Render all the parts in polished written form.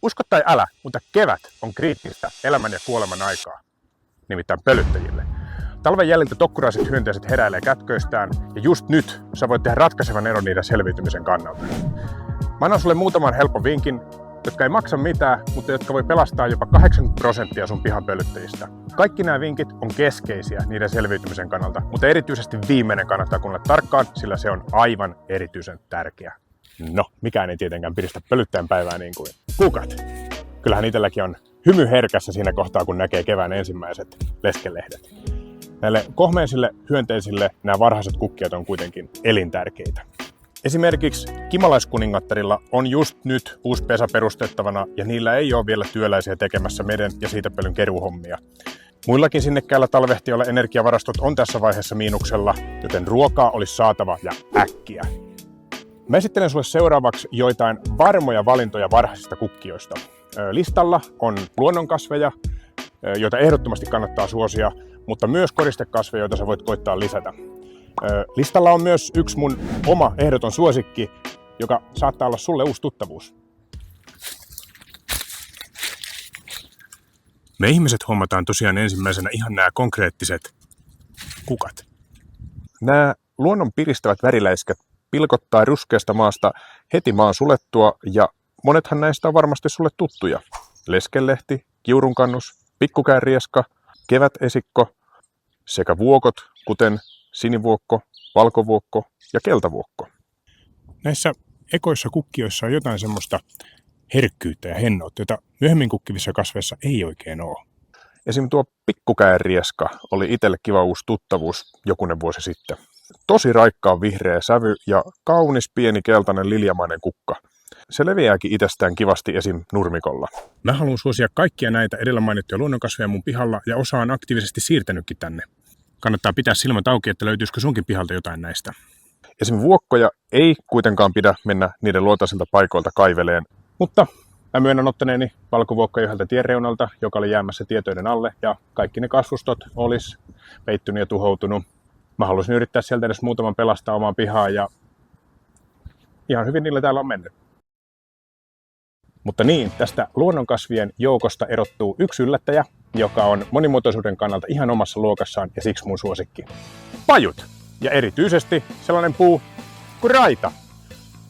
Usko tai älä, mutta kevät on kriittistä elämän ja kuoleman aikaa, nimittäin pölyttäjille. Talven jäljiltä tokkuraiset hyönteiset heräilee kätköistään ja just nyt sä voit tehdä ratkaisevan eron niiden selviytymisen kannalta. Mä annan sulle muutaman helpon vinkin, jotka ei maksa mitään, mutta jotka voi pelastaa jopa 80% sun pihan pölyttäjistä. Kaikki nämä vinkit on keskeisiä niiden selviytymisen kannalta, mutta erityisesti viimeinen kannattaa kuunnella tarkkaan, sillä se on aivan erityisen tärkeä. No, mikään ei tietenkään piristä pölyttäjän päivää niin kuin kukat. Kyllähän itselläkin on hymy herkässä siinä kohtaa, kun näkee kevään ensimmäiset leskelehdet. Näille kohmeisille hyönteisille nämä varhaiset kukkijat on kuitenkin elintärkeitä. Esimerkiksi kimalaiskuningattarilla on just nyt uusi pesä perustettavana ja niillä ei ole vielä työläisiä tekemässä meden ja siitepölyn keruuhommia. Muillakin sinnekkäillä talvehtijoilla energiavarastot on tässä vaiheessa miinuksella, joten ruokaa olisi saatava ja äkkiä. Mä esittelen sulle seuraavaksi joitain varmoja valintoja varhaisista kukkijoista. Listalla on luonnonkasveja, joita ehdottomasti kannattaa suosia, mutta myös koristekasveja, joita sä voit koittaa lisätä. Listalla on myös yksi mun oma ehdoton suosikki, joka saattaa olla sulle uusi tuttavuus. Me ihmiset hommataan tosiaan ensimmäisenä ihan nämä konkreettiset kukat. Nämä luonnon piristävät väriläiskät pilkottaa ruskeasta maasta heti maan sulettua ja monethan näistä on varmasti sulle tuttuja. Leskelehti, kiurunkannus, pikkukäärieskä, kevätesikko sekä vuokot, kuten sinivuokko, valkovuokko ja keltavuokko. Näissä ekoissa kukkijoissa on jotain semmoista herkkyyttä ja hennoutta, jota myöhemmin kukkivissa kasveissa ei oikein ole. Esim. Tuo pikkukäärieskä oli itselle kiva uusi tuttavuus jokunen vuosi sitten. Tosi raikkaan vihreä sävy ja kaunis pieni keltainen liljamainen kukka. Se leviääkin itsestään kivasti esim. Nurmikolla. Mä haluan suosia kaikkia näitä edellä mainittuja luonnonkasveja mun pihalla ja osa on aktiivisesti siirtänytkin tänne. Kannattaa pitää silmät auki, että löytyisikö sunkin pihalta jotain näistä. Esim. Vuokkoja ei kuitenkaan pidä mennä niiden luotaisilta paikoilta kaiveleen, mutta mä myönnän ottaneeni valkovuokkoja yhdeltä tienreunalta, joka oli jäämässä tietöiden alle ja kaikki ne kasvustot olisi peittynyt ja tuhoutunut. Mä haluaisin yrittää sieltä edes muutaman pelastaa omaan pihaan ja ihan hyvin niillä täällä on mennyt. Mutta niin, tästä luonnonkasvien joukosta erottuu yksi yllättäjä, joka on monimuotoisuuden kannalta ihan omassa luokassaan ja siksi mun suosikki. Pajut! Ja erityisesti sellainen puu kuin raita.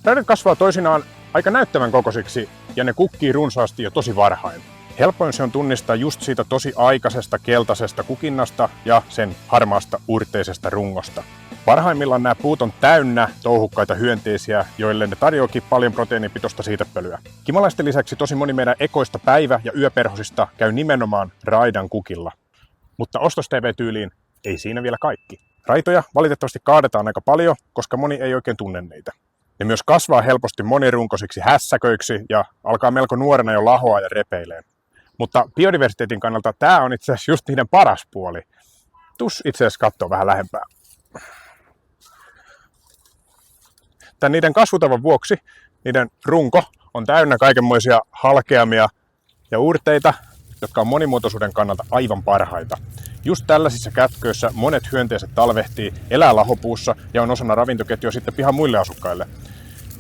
Raidat kasvaa toisinaan aika näyttävän kokoisiksi ja ne kukkii runsaasti jo tosi varhain. Helpoin se on tunnistaa just siitä tosi aikaisesta keltaisesta kukinnasta ja sen harmaasta urteisesta rungosta. Parhaimmillaan nämä puut on täynnä touhukkaita hyönteisiä, joille ne tarjoakin paljon proteiinipitoista siitepölyä. Kimalaisten lisäksi tosi moni meidän ekoista päivä- ja yöperhosista käy nimenomaan raidan kukilla. Mutta ostos-TV-tyyliin ei siinä vielä kaikki. Raitoja valitettavasti kaadetaan aika paljon, koska moni ei oikein tunne niitä. Ne myös kasvaa helposti monirunkoisiksi hässäköiksi ja alkaa melko nuorena jo lahoa ja repeileen. Mutta biodiversiteetin kannalta tämä on itse asiassa just niiden paras puoli. Tus itse asiassa katsoo vähän lähempää. Tän niiden kasvutavan vuoksi niiden runko on täynnä kaikenmoisia halkeamia ja uurteita, jotka on monimuotoisuuden kannalta aivan parhaita. Just tällaisissa kätköissä monet hyönteiset talvehtii, elää lahopuussa ja on osana ravintoketjua sitten pihan muille asukkaille.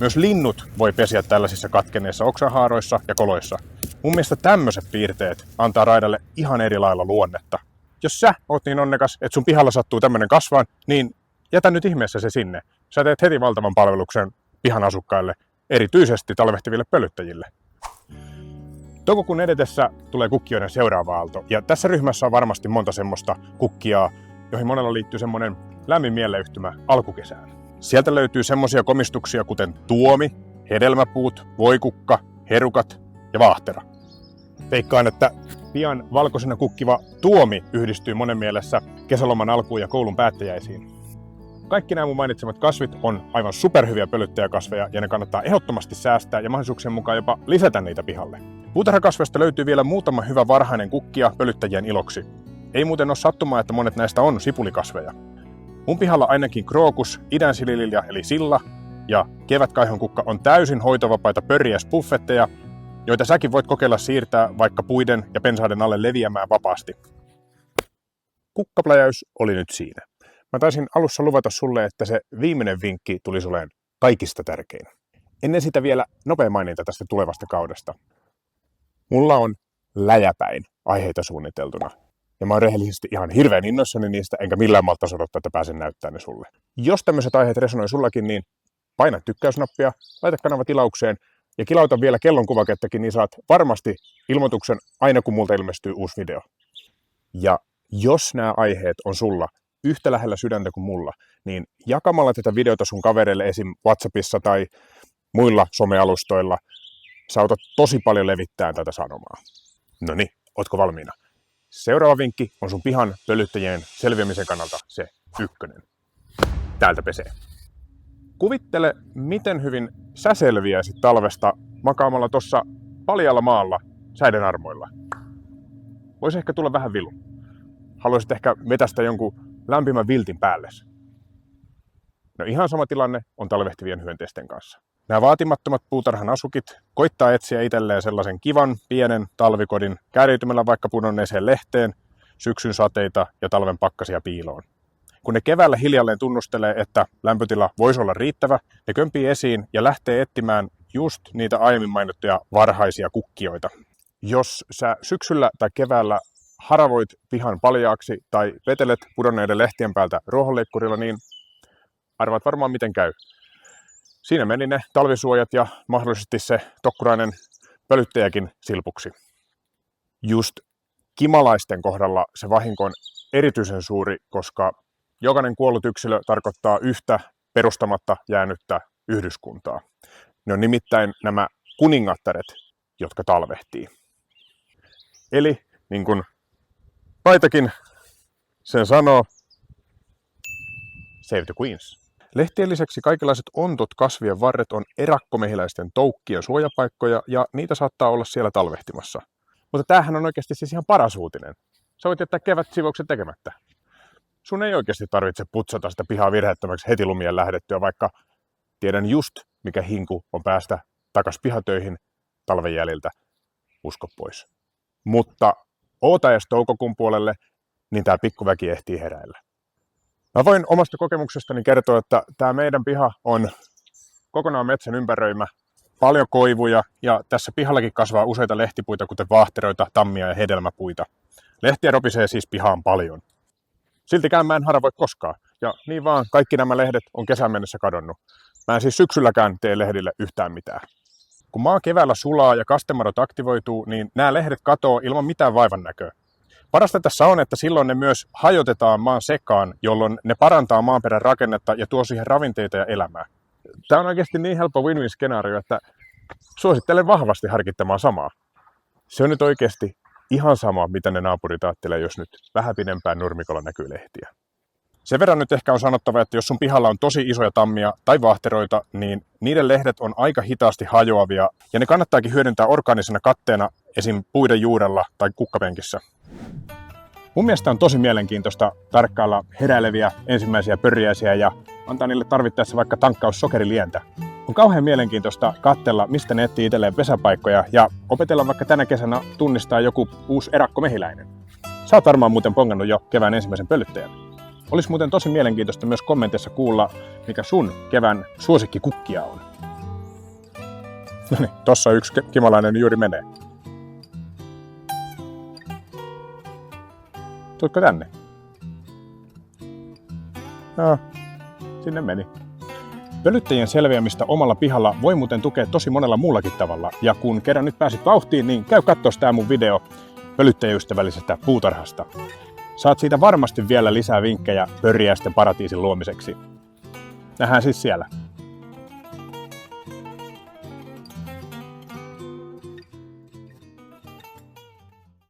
Myös linnut voi pesiä tällaisissa katkenneissa oksahaaroissa ja koloissa. Mun mielestä tämmöiset piirteet antaa raidalle ihan eri lailla luonnetta. Jos sä oot niin onnekas, että sun pihalla sattuu tämmönen kasvaan, niin jätä nyt ihmeessä se sinne. Sä teet heti valtavan palveluksen pihan asukkaille, erityisesti talvehtiville pölyttäjille. Toukokuun edetessä tulee kukkijoiden seuraava aalto, ja tässä ryhmässä on varmasti monta semmoista kukkijaa, joihin monella liittyy semmoinen lämmin mieleyhtymä alkukesään. Sieltä löytyy semmoisia komistuksia kuten tuomi, hedelmäpuut, voikukka, herukat ja vaahtera. Veikkaan, että pian valkoisena kukkiva tuomi yhdistyy monen mielessä kesäloman alkuun ja koulun päättäjäisiin. Kaikki nämä mun mainitsemat kasvit on aivan superhyviä pölyttäjäkasveja ja ne kannattaa ehdottomasti säästää ja mahdollisuuksien mukaan jopa lisätä niitä pihalle. Puutarhakasveista löytyy vielä muutama hyvä varhainen kukkija pölyttäjien iloksi. Ei muuten ole sattumaa, että monet näistä on sipulikasveja. Mun pihalla ainakin krookus, idänsililja eli silla ja kevätkaihhonkukka on täysin hoitovapaita pörriäisbuffetteja, joita säkin voit kokeilla siirtää vaikka puiden ja pensaiden alle leviämään vapaasti. Kukkapläjäys oli nyt siinä. Mä taisin alussa luvata sulle, että se viimeinen vinkki tuli suleen kaikista tärkein. Ennen sitä vielä nopea maininta tästä tulevasta kaudesta. Mulla on läjäpäin aiheita suunniteltuna. Ja mä oon rehellisesti ihan hirveän innoissani niistä, enkä millään malta odottaa, että pääsen näyttämään ne sulle. Jos tämmöiset aiheet resonoi sullakin, niin paina tykkäysnappia, laita kanava tilaukseen ja kilauta vielä kellonkuvakettakin, niin saat varmasti ilmoituksen aina kun multa ilmestyy uusi video. Ja jos nämä aiheet on sulla yhtä lähellä sydäntä kuin mulla, niin jakamalla tätä videota sun kavereille esim. WhatsAppissa tai muilla somealustoilla sä autat tosi paljon levittämään tätä sanomaa. Noniin, ootko valmiina? Seuraava vinkki on sun pihan pölyttäjien selviämisen kannalta se ykkönen. Täältä pesee. Kuvittele, miten hyvin sä selviäisit talvesta makaamalla tossa paljalla maalla säiden armoilla. Voisi ehkä tulla vähän vilu. Haluaisit ehkä vetästä jonkun lämpimän viltin päälles. No ihan sama tilanne on talvehtivien hyönteisten kanssa. Nämä vaatimattomat puutarhan asukit koittaa etsiä itselleen sellaisen kivan, pienen talvikodin kääriytymällä vaikka pudonneeseen lehteen, syksyn sateita ja talven pakkasia piiloon. Kun ne keväällä hiljalleen tunnustelee, että lämpötila voisi olla riittävä, ne kömpii esiin ja lähtee etsimään just niitä aiemmin mainittuja varhaisia kukkioita. Jos sä syksyllä tai keväällä haravoit pihan paljaaksi tai vetelet pudonneiden lehtien päältä ruohonleikkurilla, niin arvaat varmaan miten käy. Siinä meni ne talvisuojat ja mahdollisesti se tokkurainen pölyttäjäkin silpuksi. Just kimalaisten kohdalla se vahinko on erityisen suuri, koska jokainen kuollut yksilö tarkoittaa yhtä perustamatta jäänyttä yhdyskuntaa. Ne on nimittäin nämä kuningattaret, jotka talvehtii. Eli niin kuin paitakin sen sanoo, save the queens. Lehtien lisäksi kaikenlaiset ontot kasvien varret on erakkomehiläisten toukkien suojapaikkoja ja niitä saattaa olla siellä talvehtimassa. Mutta tämähän on oikeasti siis ihan paras uutinen. Sä voit jättää kevätsiivouksen tekemättä. Sun ei oikeasti tarvitse putsata sitä pihaa virheettömäksi heti lumien lähdettyä, vaikka tiedän just mikä hinku on päästä takas pihatöihin talven jäljiltä. Usko pois. Mutta oota edes toukokuun puolelle, niin tää pikkuväki ehtii heräillä. Mä voin omasta kokemuksestani kertoa, että tämä meidän piha on kokonaan metsän ympäröimä, paljon koivuja ja tässä pihallakin kasvaa useita lehtipuita, kuten vaahteroita, tammia ja hedelmäpuita. Lehtiä ropisee siis pihaan paljon. Siltikään mä en haravoi koskaan ja niin vaan kaikki nämä lehdet on kesän mennessä kadonnut. Mä en siis syksylläkään tee lehdille yhtään mitään. Kun maa keväällä sulaa ja kastemadot aktivoituu, niin nämä lehdet katoo ilman mitään vaivan näköä. Parasta tässä on, että silloin ne myös hajotetaan maan sekaan, jolloin ne parantaa maaperän rakennetta ja tuo siihen ravinteita ja elämää. Tämä on oikeasti niin helppo win-win-skenaario, että suosittelen vahvasti harkittamaan samaa. Se on nyt oikeasti ihan sama, mitä ne naapurit ajattelee, jos nyt vähän pidempään nurmikolla näkyy lehtiä. Sen verran nyt ehkä on sanottava, että jos sun pihalla on tosi isoja tammia tai vaahteroita, niin niiden lehdet on aika hitaasti hajoavia ja ne kannattaakin hyödyntää orgaanisena katteena esim. Puiden juurella tai kukkapenkissä. Mun mielestä on tosi mielenkiintoista tarkkailla heräileviä ensimmäisiä pörjäisiä ja antaa niille tarvittaessa vaikka tankkaus sokerilientä. On kauhean mielenkiintoista katsella, mistä ne etsii itselleen pesäpaikkoja ja opetella vaikka tänä kesänä tunnistaa joku uusi erakkomehiläinen. Sä oot varmaan muuten pongannut jo kevään ensimmäisen pölyttäjän. Olisi muuten tosi mielenkiintoista myös kommenteissa kuulla, mikä sun kevään suosikkikukkia on. Noniin, tossa yksi kimalainen juuri menee. Tuutko tänne? No, sinne meni. Pölyttäjien selviämistä omalla pihalla voi muuten tukea tosi monella muullakin tavalla. Ja kun kerran nyt pääsit vauhtiin, niin käy kattoo tää mun video pölyttäjäystävällisestä puutarhasta. Saat siitä varmasti vielä lisää vinkkejä pörjäisten paratiisin luomiseksi. Nähdään siis siellä.